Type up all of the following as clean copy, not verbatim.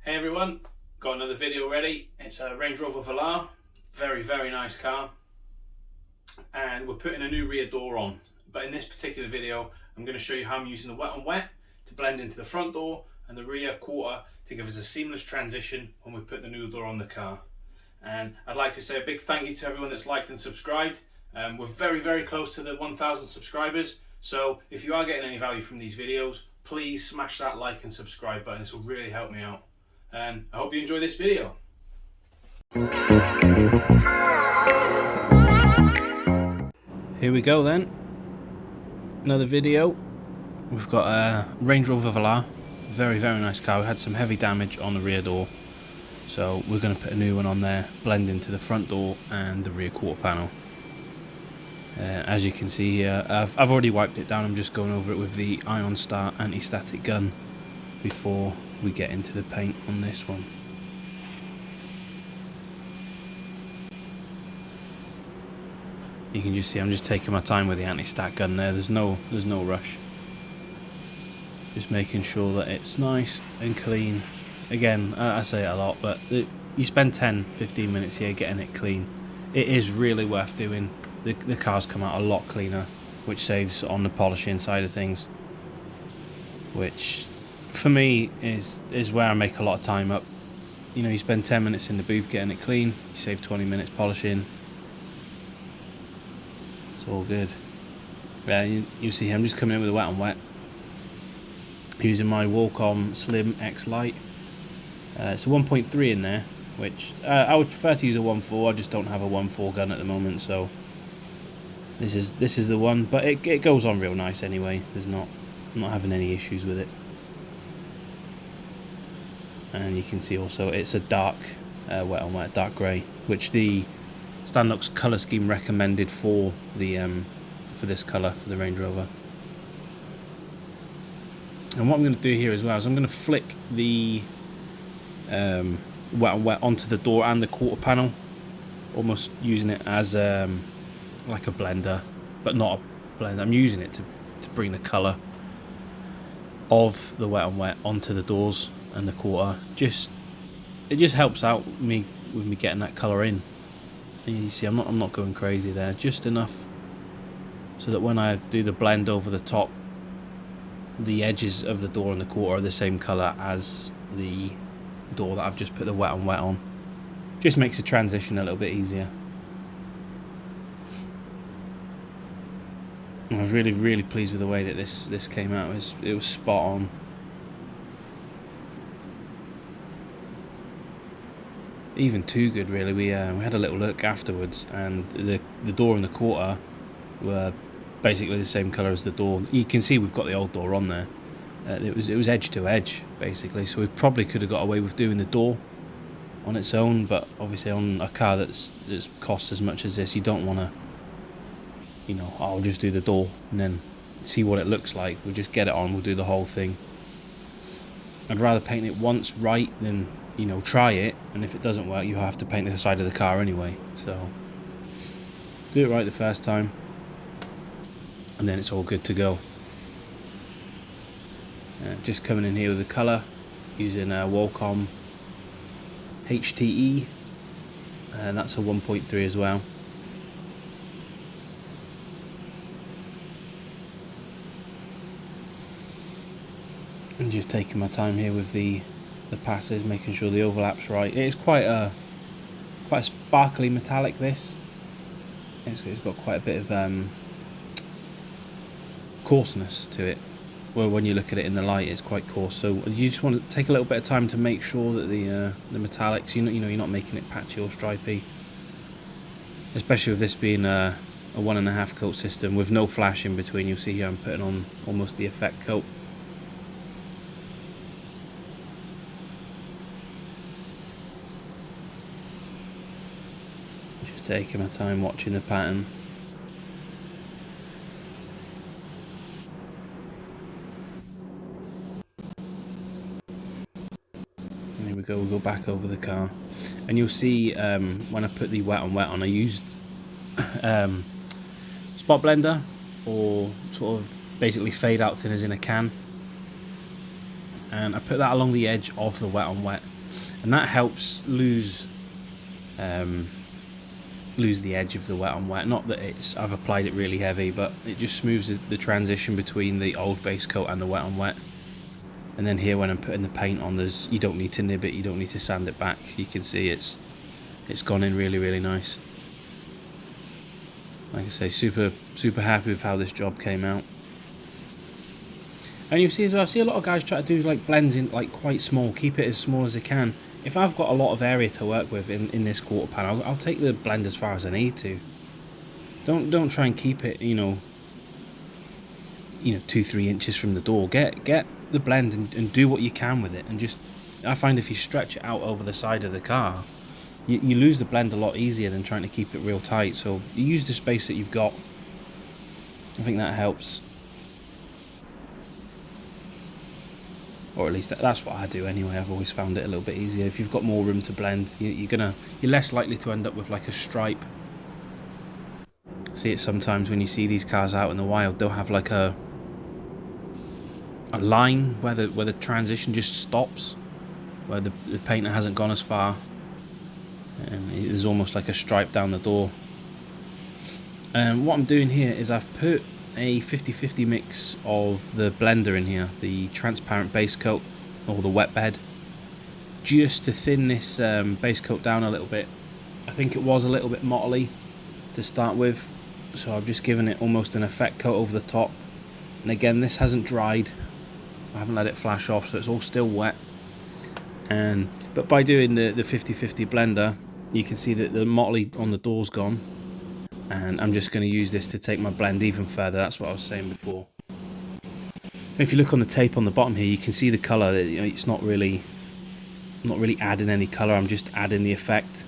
Hey everyone, got another video ready. It's a Range Rover Velar, very nice car, and we're putting a new rear door on. But in this particular video I'm going to show you how I'm using the wet on wet to blend into the front door and the rear quarter to give us a seamless transition when we put the new door on the car. And I'd like to say a big thank you to everyone that's liked and subscribed. We're very close to the 1,000 subscribers, so if you are getting any value from these videos, please smash that like and subscribe button. This will really help me out. And I hope you enjoy this video. Here we go then. Another video. We've got a Range Rover Velar. Very nice car. We had some heavy damage on the rear door, so we're going to put a new one on there, blend into the front door and the rear quarter panel. As you can see here, I've already wiped it down. I'm just going over it with the Ion Star anti-static gun before we get into the paint on this one. You can just see I'm just taking my time with the anti-stat gun there. There's no rush. Just making sure that it's nice and clean. Again, I say it a lot, but you spend 10-15 minutes here getting it clean. It is really worth doing. The cars come out a lot cleaner, which saves on the polishing side of things, which for me is where I make a lot of time up. You know, you spend 10 minutes in the booth getting it clean, you save 20 minutes polishing. It's all good. Yeah, you see I'm just coming in with a wet on wet using my Wacom Slim X Lite. It's a 1.3 in there, which I would prefer to use a 1.4. I just don't have a 1.4 gun at the moment, so this is the one. But it goes on real nice anyway. I'm not having any issues with it. And you can see also it's a dark wet on wet, dark grey, which the Standox colour scheme recommended for the for this colour for the Range Rover. And what I'm going to do here as well is I'm going to flick the wet on wet onto the door and the quarter panel, almost using it as like a blender, but not a blender. I'm using it to bring the colour of the wet on wet onto the doors and the quarter. It just helps out me with me getting that colour in. And you see I'm not going crazy there, just enough so that when I do the blend over the top, the edges of the door and the quarter are the same colour as the door that I've just put the wet on wet on. Just makes the transition a little bit easier. And I was really pleased with the way that this came out. It was spot on. Even too good, really. We had a little look afterwards, and the door and the quarter were basically the same colour as the door. You can see we've got the old door on there. It was edge to edge basically, so we probably could have got away with doing the door on its own, but obviously on a car that's cost as much as this, you don't want to, you know, I'll just do the door and then see what it looks like. We'll just get it on, we'll do the whole thing. I'd rather paint it once right than, you know, try it, and if it doesn't work you have to paint the side of the car anyway. So do it right the first time and then it's all good to go. Just coming in here with the colour using a Wacom HTE, and that's a 1.3 as well. And just taking my time here with the passes, making sure the overlap's right. It is quite a sparkly metallic. This it's got quite a bit of coarseness to it. Well, when you look at it in the light, it's quite coarse. So you just want to take a little bit of time to make sure that the metallics, you know, you're not making it patchy or stripy. Especially with this being a 1.5 coat system with no flash in between. You'll see here I'm putting on almost the effect coat. Just taking my time watching the pattern. We'll go back over the car, and you'll see when I put the wet on wet on, I used spot blender, or sort of basically fade out thinners in a can, and I put that along the edge of the wet on wet and that helps lose the edge of the wet on wet. Not that I've applied it really heavy, but it just smooths the transition between the old base coat and the wet on wet. And then here when I'm putting the paint on, you don't need to nib it, you don't need to sand it back. You can see it's gone in really, really nice. Like I say, super happy with how this job came out. And you see as well, I see a lot of guys try to do like blends in like quite small, keep it as small as they can. If I've got a lot of area to work with in this quarter pan, I'll take the blend as far as I need to. Don't try and keep it, 2-3 inches from the door. Get the blend and do what you can with it. And just, I find if you stretch it out over the side of the car, you lose the blend a lot easier than trying to keep it real tight. So you use the space that you've got. I think that helps. Or at least that's what I do anyway. I've always found it a little bit easier. If you've got more room to blend, you're less likely to end up with like a stripe. See it sometimes when you see these cars out in the wild. They'll have like a line where the transition just stops, where the painter hasn't gone as far, and there's almost like a stripe down the door. And what I'm doing here is I've put a 50-50 mix of the blender in here, the transparent base coat or the wet bed, just to thin this base coat down a little bit. I think it was a little bit mottly to start with, so I've just given it almost an effect coat over the top. And again, this hasn't dried, I haven't let it flash off, so it's all still wet. But by doing the 50-50 blender, you can see that the motley on the door's gone. And I'm just going to use this to take my blend even further. That's what I was saying before. If you look on the tape on the bottom here, you can see the colour. It's not really adding any colour. I'm just adding the effect,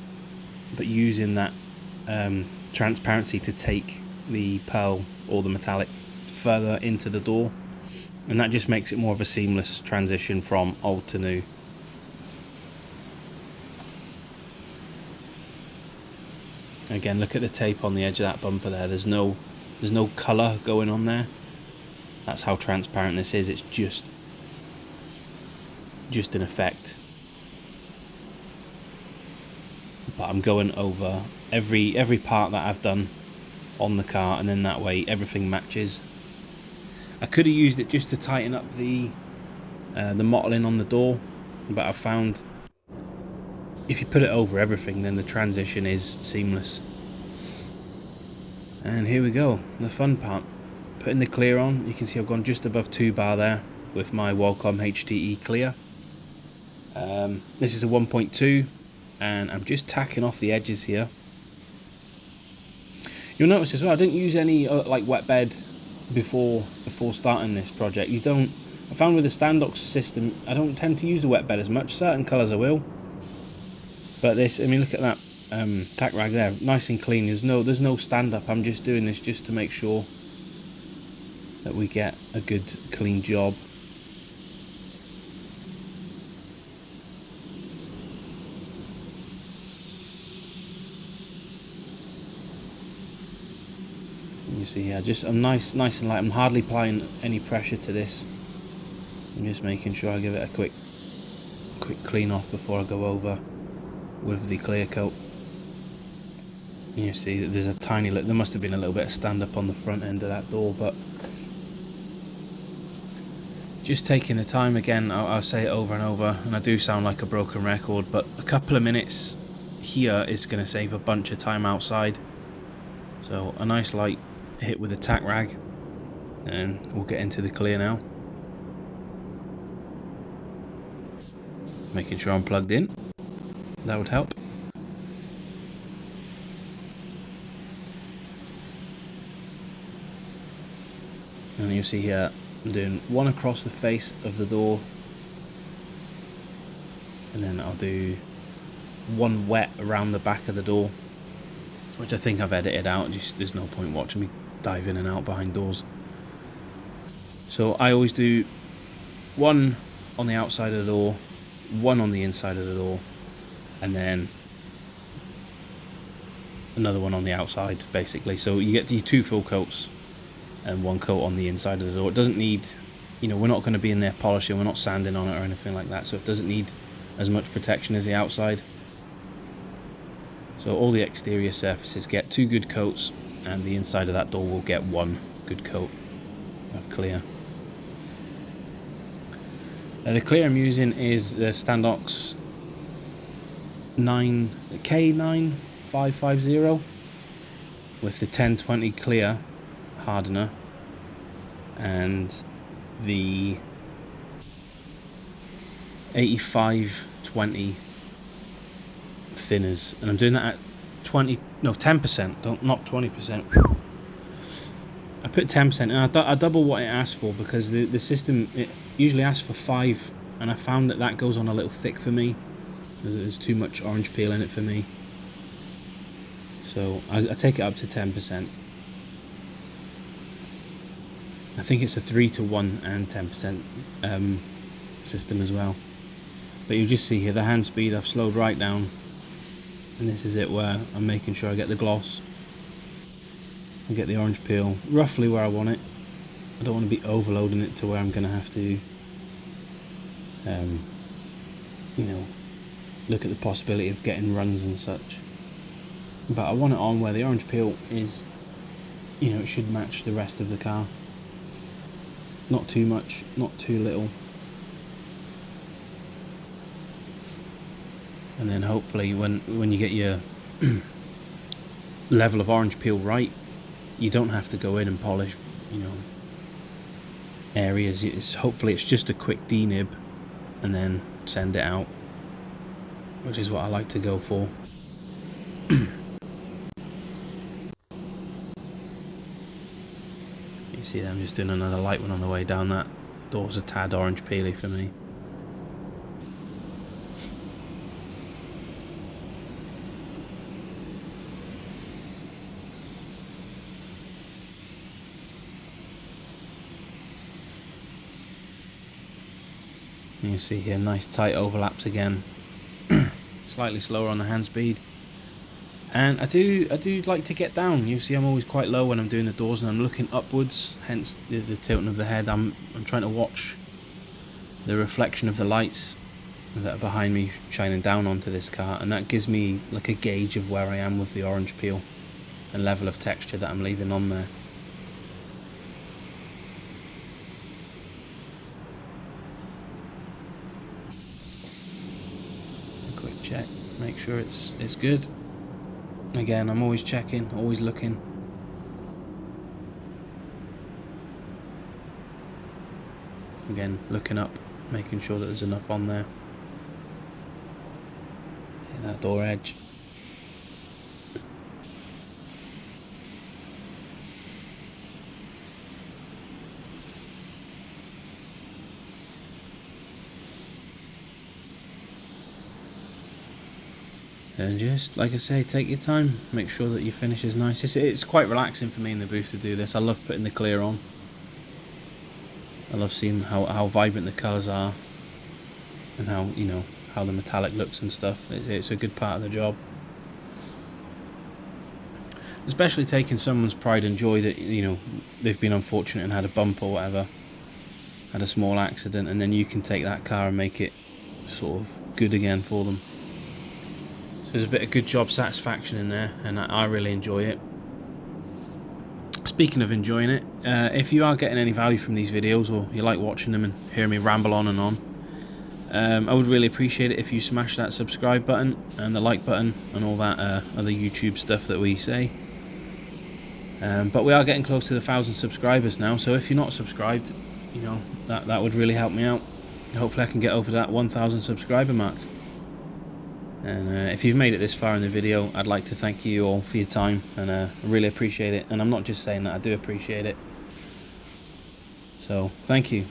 but using that transparency to take the pearl or the metallic further into the door, and that just makes it more of a seamless transition from old to new. Again, look at the tape on the edge of that bumper there. There's no colour going on there. That's how transparent this is. It's just an effect. But I'm going over every part that I've done on the car, and then that way everything matches. I could have used it just to tighten up the mottling on the door, but I've found if you put it over everything, then the transition is seamless. And here we go, the fun part. Putting the clear on, you can see I've gone just above 2 bar there with my Wacom HDE clear. This is a 1.2, and I'm just tacking off the edges here. You'll notice as well, I didn't use any like wet bed before starting this project. I found with the Standox system, I don't tend to use the wet bed as much. Certain colours I will. But this, I mean, look at that tack rag there, nice and clean. There's no stand up. I'm just doing this just to make sure that we get a good clean job. And you see here, just I'm nice and light. I'm hardly applying any pressure to this. I'm just making sure I give it a quick clean off before I go over with the clear coat. You see that there's a tiny there must have been a little bit of stand up on the front end of that door, but just taking the time. Again, I'll say it over and over, and I do sound like a broken record, but a couple of minutes here is going to save a bunch of time outside. So a nice light hit with a tack rag, and we'll get into the clear now. Making sure I'm plugged in, that would help. And you see here, I'm doing one across the face of the door, and then I'll do one wet around the back of the door, which I think I've edited out. Just there's no point watching me dive in and out behind doors. So I always do one on the outside of the door, one on the inside of the door, and then another one on the outside, basically. So you get your 2 full coats and 1 coat on the inside of the door. It doesn't need, we're not going to be in there polishing, we're not sanding on it or anything like that, so it doesn't need as much protection as the outside. So all the exterior surfaces get 2 good coats, and the inside of that door will get 1 good coat of clear. The clear I'm using is the Standox K9550 with the 1020 clear hardener and the 8520 thinners, and I'm doing that at 10%, not 20%. I put 10%, and I double what it asks for, because the system, it usually asks for 5, and I found that goes on a little thick for me. There's too much orange peel in it for me, so I take it up to 10%. I think it's a 3-to-1 and 10% system as well. But you'll just see here the hand speed I've slowed right down, and this is it where I'm making sure I get the gloss and get the orange peel roughly where I want it. I don't want to be overloading it to where I'm going to have to you know, look at the possibility of getting runs and such. But I want it on where the orange peel is, you know, it should match the rest of the car. Not too much, not too little. And then hopefully when you get your level of orange peel right, you don't have to go in and polish, you know, areas. Hopefully it's just a quick denib and then send it out, which is what I like to go for. You see that I'm just doing another light one on the way down. That door's a tad orange peely for me. You see here, nice tight overlaps again. Slightly slower on the hand speed, and I do like to get down. You see, I'm always quite low when I'm doing the doors, and I'm looking upwards. Hence the tilting of the head. I'm trying to watch the reflection of the lights that are behind me shining down onto this car, and that gives me like a gauge of where I am with the orange peel and level of texture that I'm leaving on there. Check, make sure it's good. Again, I'm always checking, always looking. Again, looking up, making sure that there's enough on there. Hit that door edge. And just, like I say, take your time, make sure that your finish is nice. It's quite relaxing for me in the booth to do this. I love putting the clear on. I love seeing how vibrant the colours are, and how, you know, how the metallic looks and stuff. It's a good part of the job. Especially taking someone's pride and joy that, you know, they've been unfortunate and had a bump or whatever, had a small accident, and then you can take that car and make it sort of good again for them. So there's a bit of good job satisfaction in there, and I really enjoy it. Speaking of enjoying it, if you are getting any value from these videos, or you like watching them and hearing me ramble on and on, I would really appreciate it if you smash that subscribe button and the like button and all that other YouTube stuff that we say. But we are getting close to the 1,000 subscribers now, so if you're not subscribed, you know, that would really help me out. Hopefully I can get over that 1,000 subscriber mark. And if you've made it this far in the video, I'd like to thank you all for your time, and I really appreciate it. And I'm not just saying that, I do appreciate it. So thank you.